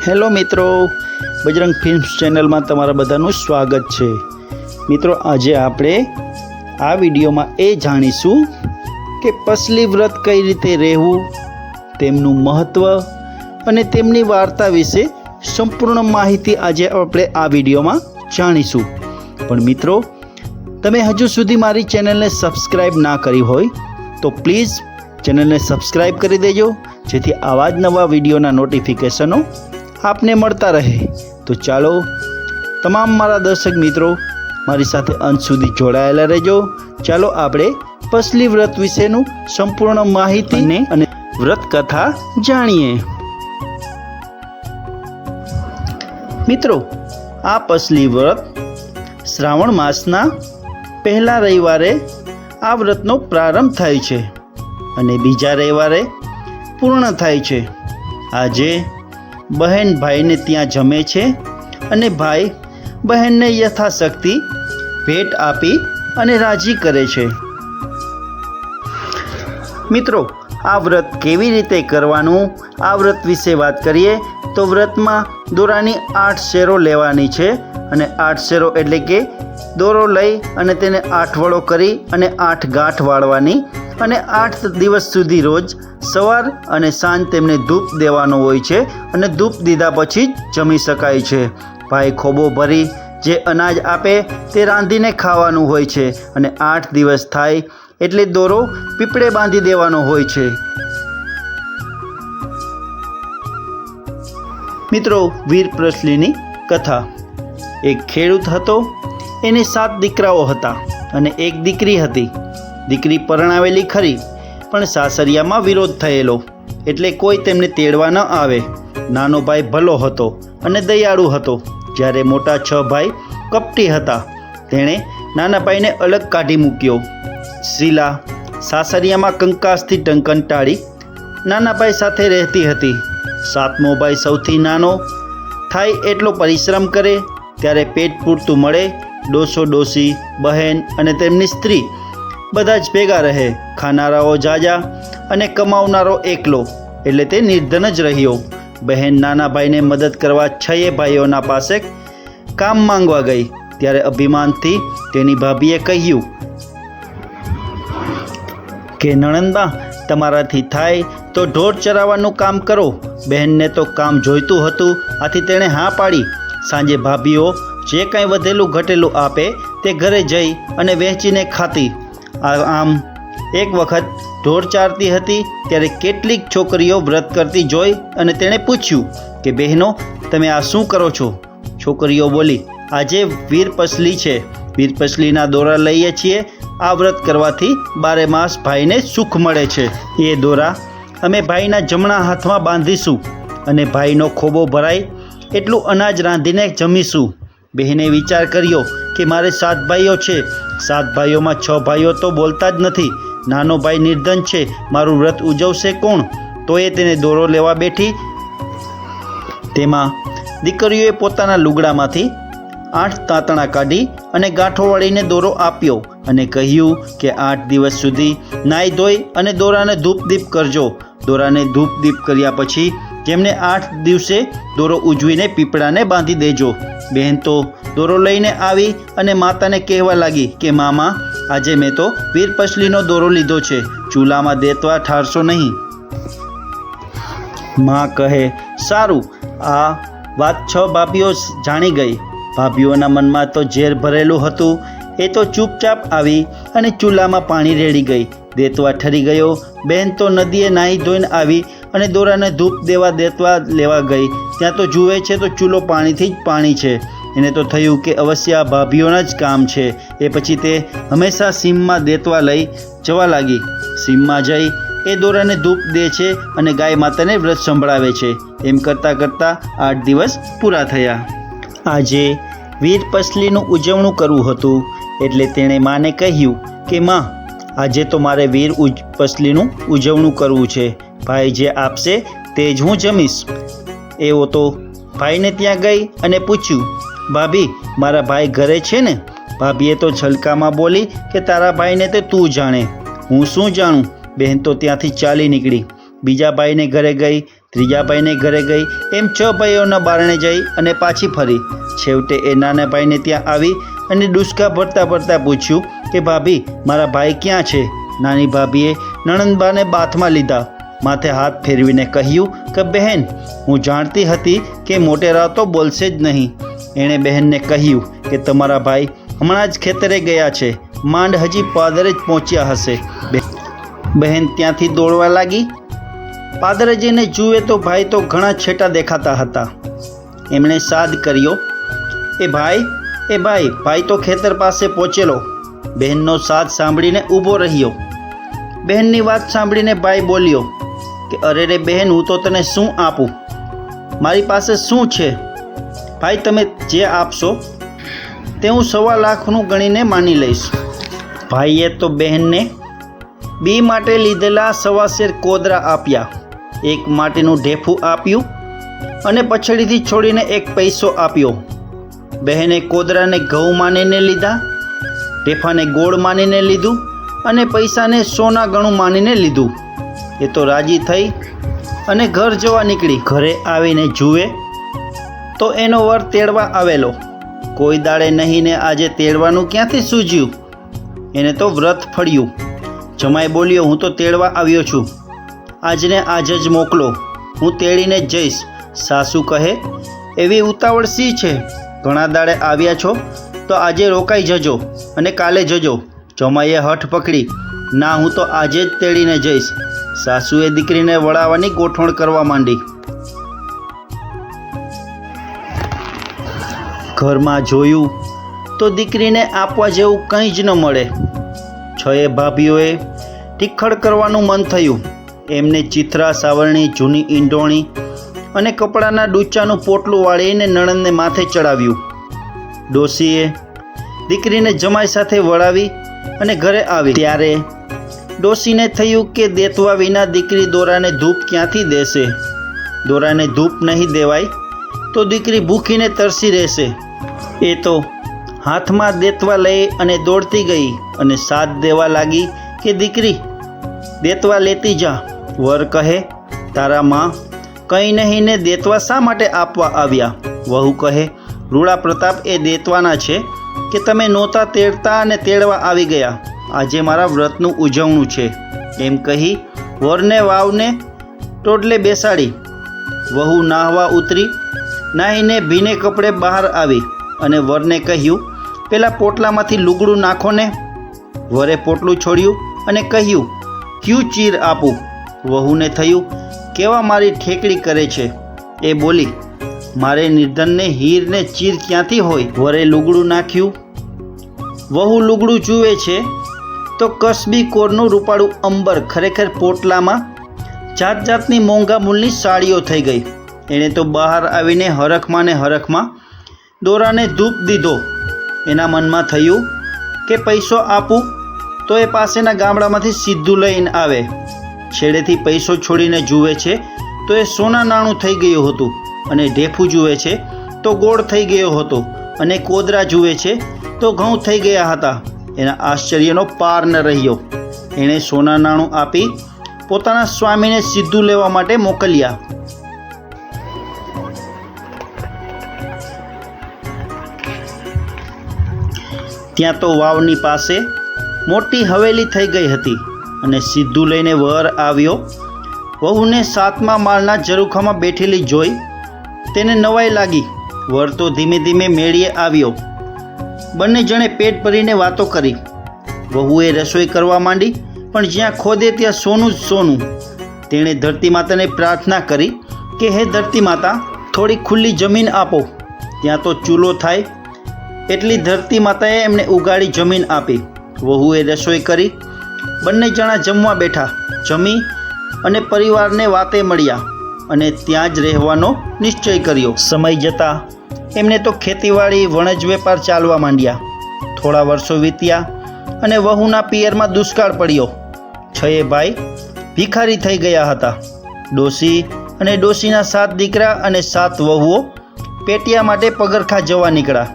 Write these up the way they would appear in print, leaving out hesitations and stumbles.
Hello મિત્રો, Bajrang films ચેનલમાં તમારા બધાનું સ્વાગત છે। મિત્રો, આજે આપણે આ વિડીયોમાં એ જાણીશું કે પસલી વ્રત કઈ રીતે રહેવું, તેમનું મહત્ત્વ અને તેમની વાર્તા વિશે સંપૂર્ણ માહિતી આજે આપણે આ વિડીયોમાં જાણીશું। પણ મિત્રો, તમે હજુ સુધી મારી ચેનલને સબસ્ક્રાઈબ ના કરી હોય તો પ્લીઝ ચેનલને સબસ્ક્રાઈબ કરી દેજો, જેથી આવા જ નવા વિડીયોના નોટિફિકેશનો આપને મળતા રહે। તો ચાલો તમામ મારા દર્શક મિત્રો મારી સાથે અંત સુધી જોડાયેલા રહેજો। ચાલો આપણે પસલી વ્રત વિશેનું સંપૂર્ણ માહિતી અને વ્રત કથા જાણીએ। મિત્રો, આ પસલી વ્રત શ્રાવણ માસના પહેલા રવિવારે આ વ્રતનો પ્રારંભ થાય છે અને બીજા રવિવારે પૂર્ણ થાય છે। આજે બહેન ભાઈને ત્યાં જમે છે અને ભાઈ બહેનને યથાશક્તિ ભેટ આપી અને રાજી કરે છે। મિત્રો, આ વ્રત કેવી રીતે કરવાનું, આ વ્રત વિશે વાત કરીએ તો વ્રતમાં દોરાની 8 શેરો લેવાની છે અને 8 શેરો એટલે કે દોરો લઈ અને તેને 8 વડો કરી અને 8 ગાંઠ વાળવાની અને 8 દિવસ સુધી રોજ સવાર અને સાંજ તેમને ધૂપ દેવાનો હોય છે અને ધૂપ દીધા પછી જ જમી શકાય છે। ભાઈ ખોબો ભરી જે અનાજ આપે તે રાંધીને ખાવાનું હોય છે અને 8 દિવસ થાય એટલે દોરો પીપળે બાંધી દેવાનો હોય છે। મિત્રો, વીર પસલીની કથા। એક ખેડૂત હતો, એને 7 દીકરાઓ હતા અને એક દીકરી હતી। દીકરી પરણાવેલી ખરી, પણ સાસરિયામાં વિરોધ થયેલો એટલે કોઈ તેમને તેડવા ન આવે। નાનો ભાઈ ભલો હતો અને દયાળુ હતો, જ્યારે મોટા 6 ભાઈ કપટી હતા। તેણે નાના ભાઈને અલગ કાઢી મૂક્યો। શીલા સાસરિયામાં કંકાસથી ટંકંટાળી નાના ભાઈ સાથે રહેતી હતી। 7મો ભાઈ સૌથી નાનો થાય એટલો પરિશ્રમ કરે ત્યારે પેટ પૂરતું મળે। ડોસો ડોસી, બહેન અને તેમની સ્ત્રી બધા જ ભેગા રહે। ખાનારાઓ જાજા અને કમાવનારો એકલો, એટલે તે નિર્ધન જ રહ્યો। બહેન નાના ભાઈને મદદ કરવા 6 ભાઈઓના પાસે કામ માંગવા ગઈ ત્યારે અભિમાનથી તેની ભાભીએ કહ્યું કે નણંદા, તમારાથી થાય તો ઢોર ચરાવવાનું કામ કરો। બહેનને તો કામ જોઈતું હતું, આથી તેણે હા પાડી। સાંજે ભાભીઓ જે કાંઈ વધેલું ઘટેલું આપે તે ઘરે જઈ અને વહેંચીને ખાતી। આમ એક વખત ઢોર ચારતી હતી ત્યારે કેટલીક છોકરીઓ વ્રત કરતી જોઈ અને તેણે પૂછ્યું કે બહેનો, તમે આ શું કરો છો? છોકરીઓ બોલી, આજે વીર પસલી છે, વીર પસલીના દોરા લઈએ છીએ। આ વ્રત કરવાથી 12 માસ ભાઈને સુખ મળે છે। એ દોરા અમે ભાઈના જમણા હાથમાં બાંધીશું અને ભાઈનો ખોબો ભરાય એટલું અનાજ રાંધીને જમીશું। બહેને વિચાર કર્યો કે મારે 7 ભાઈઓ છે, 7 ભાઈઓમાં 6 ભાઈઓ તો બોલતા જ નથી। નાનો ભાઈ નિર્ધન છે, મારું વ્રત ઉજવશે કોણ? તો એ તેને દોરો લેવા બેઠી। તેમાં દીકરીઓએ પોતાના લુગડામાંથી 8 તાંતણા કાઢી અને ગાંઠો વાળીને દોરો આપ્યો અને કહ્યું કે 8 દિવસ સુધી નાહી ધોઈ અને દોરાને ધૂપદીપ કરજો। દોરાને ધૂપદીપ કર્યા પછી જેમને 8 દિવસે દોરો ઉજવીને પીપળાને બાંધી દેજો। બહેન તો દોરો લઈને આવી અને માતાને કહેવા લાગી કે મામા, આજે મેં તો વીર પસલીનો દોરો લીધો છે, ચૂલામાં દેતવા ઠારશો નહીં। માં કહે, સારું। આ વાત 6 ભાભીઓ જાણી ગઈ। ભાભીઓના મનમાં તો ઝેર ભરેલું હતું। એ તો ચૂપચાપ આવી અને ચૂલામાં પાણી રેડી ગઈ, દેતવા ઠરી ગયો। બહેન તો નદીએ નાહી ધોઈને આવી અને દોરાને ધૂપ દેતવા લેવા ગઈ, ત્યાં તો જુએ છે તો ચૂલો પાણીથી જ પાણી છે। એને તો થયું કે અવશ્ય આ ભાભીઓના જ કામ છે। એ પછી તે હંમેશા સીમમાં દેતવા લઈ જવા લાગી। સીમમાં જઈ એ દોરાને ધૂપ દે છે અને ગાય માતાને વ્રત સંભળાવે છે। એમ કરતાં કરતાં 8 દિવસ પૂરા થયા। આજે વીર પસલીનું ઉજવણું કરવું હતું એટલે તેણે માને કહ્યું કે માં, આજે તો મારે વીર પસલીનું ઉજવણું કરવું છે। ભાઈ જે આપશે તે જ હું જમીશ। એવો તો ભાઈને ત્યાં ગઈ અને પૂછ્યું, ભાભી, મારા ભાઈ ઘરે છે ને? ભાભીએ તો છલકામાં બોલી કે તારા ભાઈને તે તું જાણે, હું શું જાણું? બહેન તો ત્યાંથી ચાલી નીકળી। બીજા ભાઈને ઘરે ગઈ ત્રીજા ભાઈને ઘરે ગઈ, એમ 6 ભાઈઓના બારણે જઈ અને પાછી ફરી. છેવટે એ નાના ભાઈને ત્યાં આવી અને ડૂસકા ભરતા ભરતા પૂછ્યું કે ભાભી, મારા ભાઈ ક્યાં છે? નાની ભાભીએ નણંદબાને બાથમાં લીધા, માથે હાથ ફેરવીને કહ્યું કે બહેન, હું જાણતી હતી કે મોટેરા તો બોલશે જ નહીં. એણે બહેનને કહ્યું કે તમારા ભાઈ હમણાં જ ખેતરે ગયા છે, માંડ હજી પાદરે જ પહોંચ્યા હશે. બહેન ત્યાંથી દોડવા લાગી. પાદરે જઈને જુએ તો ભાઈ તો ઘણા છેટા દેખાતા હતા. એમણે સાદ કર્યો, એ ભાઈ તો ખેતર પાસે પહોંચેલો. બહેનનો સાદ સાંભળીને ઊભો રહ્યો. બહેનની વાત સાંભળીને ભાઈ બોલ્યો કે અરે રે બહેન, હું તો તને શું આપું? મારી પાસે શું છે? ભાઈ, તમે જે આપશો તે હું 1.25 લાખનું ગણીને માની લઈશ. ભાઈએ તો બહેનને બી માટે લીધેલા 1.25 શેર કોદરા આપ્યા, એક માટીનું ઢેફું આપ્યું અને પછડીથી છોડીને 1 પૈસો આપ્યો. બહેને કોદરાને ઘઉં માનીને લીધા, ઢેફાને ગોળ માનીને લીધું અને પૈસાને સોના ગણું માનીને લીધું. એ તો રાજી થઈ અને ઘર જવા નીકળી. ઘરે આવીને જુએ તો એનો વર તેડવા આવેલો. કોઈ દાડે નહીં ને આજે તેડવાનું ક્યાંથી સૂઝ્યું? એને તો વ્રત ફળ્યું. જમાઈ બોલ્યો, હું તો તેડવા આવ્યો છું, આજને આજ જ મોકલો, હું તેડીને જ જઈશ. સાસુ કહે, એવી ઉતાવળ શી છે? ઘણા દાડે આવ્યા છો તો આજે રોકાઈ જજો અને કાલે જજો. જમાઈએ હઠ પકડી, ના, હું તો આજે જ તેડીને જઈશ. સાસુએ દીકરીને વળાવવાની ગોઠવણ કરવા માંડી. ઘરમાં જોયું તો દીકરીને આપવા જેવું કંઈ જ ન મળે. 6 ભાભીઓએ ટીખળ કરવાનું મન થયું. એમને ચિથરા સાવરણી, જૂની ઈંડોણી અને કપડાના ડૂચાનું પોટલું વાળીને નણંદને માથે ચડાવ્યું. ડોશીએ દીકરીને જમાઈ સાથે વળાવી અને ઘરે આવી. ત્યારે ડોશીને થયું કે દેતવા વિના દીકરી દોરાને ધૂપ ક્યાંથી દેશે? દોરાને ધૂપ નહીં દેવાય તો દીકરી ભૂખીને તરસી રહેશે. એ તો હાથમાં દેતવા લઈ અને દોડતી ગઈ અને સાથ દેવા લાગી કે દીકરી, દેતવા લેતી જા. વર કહે, તારા માં કંઈ નહીં ને દેતવા શા માટે આપવા આવ્યા? વહુ કહે, રૂડા પ્રતાપ એ દેતવાના છે કે તમે નહોતા તેડતા અને તેડવા આવી ગયા. આજે મારા વ્રતનું ઉજવણું છે. એમ કહી વરને વાવને ટોડલે બેસાડી. વહુ નાહવા ઉતરી. નાહીને ભીને કપડે બહાર આવી અને વરને કહ્યું, પેલા પોટલામાંથી લુગડું નાખો ને. વરે પોટલું છોડ્યું અને કહ્યું, ક્યું ચીર આપું? વહુને થયું, કેવા મારી ઠેકડી કરે છે. એ બોલી, મારે નિર્ધનને હીરને ચીર ક્યાંથી હોય? વરે લુગડું નાખ્યું. વહુ લુગડું જુએ છે તો કસબી કોરનું રૂપાળું અંબર ખરેખર પોટલામાં જાત જાતની મોંઘા મૂલની સાડીઓ થઈ ગઈ. એણે તો બહાર આવીને હરખમાં ને હરખમાં દોરાને ધૂપ દીધો. એના મનમાં થયું કે પૈસો આપું તો એ પાસેના ગામડામાંથી સીધું લઈને આવે. છેડેથી પૈસો છોડીને જુએ છે તો એ સોના નાણું થઈ ગયું હતું અને ઢેફું જુએ છે તો ગોળ થઈ ગયો હતો અને કોદરા જુએ છે તો ઘઉં થઈ ગયા હતા. એના આશ્ચર્યનો પાર ન રહ્યો. એણે સોના નાણું આપી પોતાના સ્વામીને સીધું લેવા માટે મોકલ્યા. ત્યાં તો વાવની પાસે મોટી હવેલી થઈ ગઈ હતી અને સીધું લઈને વર આવ્યો. વહુને 7મા માળના ઝરૂખામાં બેઠેલી જોઈ તેને નવાઈ લાગી. વર તો ધીમે ધીમે મેળીએ આવ્યો. બંને જણે પેટ ભરીને વાતો કરી. વહુએ રસોઈ કરવા માંડી, પણ જ્યાં ખોદે ત્યાં સોનું જ સોનું. તેણે ધરતી માતાને પ્રાર્થના કરી કે હે ધરતી માતા, થોડી ખુલ્લી જમીન આપો, ત્યાં તો ચૂલો થાય. એટલી ધરતી માતાએ એમને ઉગાડી જમીન આપી. વહુએ રસોઈ કરી. બંને જણા જમવા બેઠા. જમી અને પરિવારને વાતે મળ્યા અને ત્યાં જ રહેવાનો નિશ્ચય કર્યો. સમય જતાં એમને તો ખેતીવાડી, વણજ વેપાર ચાલવા માંડ્યા. થોડા વર્ષો વીત્યા અને વહુના પિયરમાં દુષ્કાળ પડ્યો. 6 ભાઈ ભિખારી થઈ ગયા હતા. ડોશી અને ડોશીના 7 દીકરા અને 7 વહુઓ પેટિયા માટે પગરખા જવા નીકળ્યા.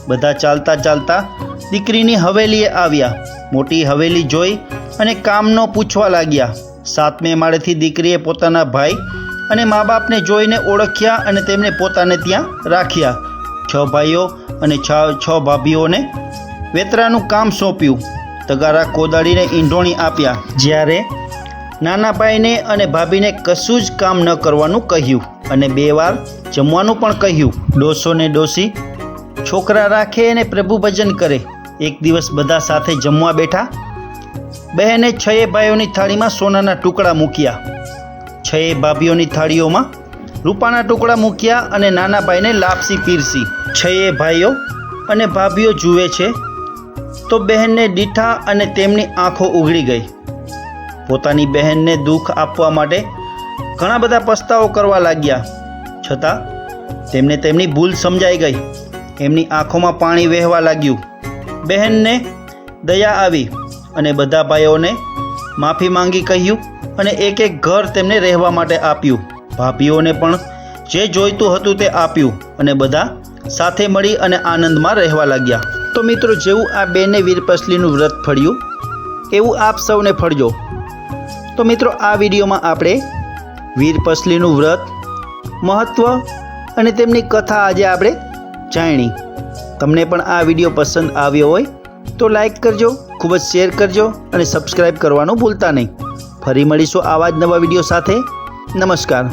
બધા ચાલતા ચાલતા દીકરીની હવેલીએ આવ્યા. મોટી હવેલી જોઈ અને કામનો પૂછવા લાગ્યા. 7મે માળેથી દીકરીએ પોતાના ભાઈ અને મા બાપને જોઈને ઓળખ્યા અને તેમને પોતાને ત્યાં રાખ્યા. 6 ભાઈઓ અને 6 ભાભીઓને વેતરાનું કામ સોંપ્યું. તગારા કોદાળીને ઈંઢોણી આપ્યા. જ્યારે નાના ભાઈને અને ભાભીને કશું જ કામ ન કરવાનું કહ્યું અને 2 વાર જમવાનું પણ કહ્યું. ડોસો ને ડોસી છોકરા રાખે અને પ્રભુ ભજન કરે. એક દિવસ બધા સાથે જમવા બેઠા. બહેને 6 ભાઈઓની થાળીમાં સોનાના ટુકડા મૂક્યા. 6 ભાભીઓની થાળીઓમાં રૂપાના ટુકડા મૂક્યા અને નાના ભાઈને લાપસી પીરસી. 6 ભાઈઓ અને ભાભીઓ જુએ છે તો બહેનને દીઠા અને તેમની આંખો ઉઘડી ગઈ. પોતાની બહેનને દુઃખ આપવા માટે ઘણા બધા પસ્તાવો કરવા લાગ્યા. છતાં તેમને તેમની ભૂલ સમજાઈ ગઈ. એમની આંખોમાં પાણી વહેવા લાગ્યું. બહેનને દયા આવી અને બધા ભાઈઓને માફી માંગી કહ્યું અને એક એક ઘર તેમને રહેવા માટે આપ્યું. ભાભીઓને પણ જે જોઈતું હતું તે આપ્યું અને બધા સાથે મળી અને આનંદમાં રહેવા લાગ્યા. તો મિત્રો, જેવું આ બેને વીરપસલીનું વ્રત ફળ્યું એવું આપ સૌને ફળજો. તો મિત્રો, આ વિડીયોમાં આપણે વીરપસલીનું વ્રત, મહત્ત્વ અને તેમની કથા આજે આપણે જાણી. તમને પણ આ વિડીયો પસંદ આવ્યો હોય તો લાઈક કરજો, ખૂબ જ શેર કરજો અને સબસ્ક્રાઈબ કરવાનું ભૂલતા નહીં. ફરી મળીશું આવા જ નવા વિડીયો સાથે. નમસ્કાર.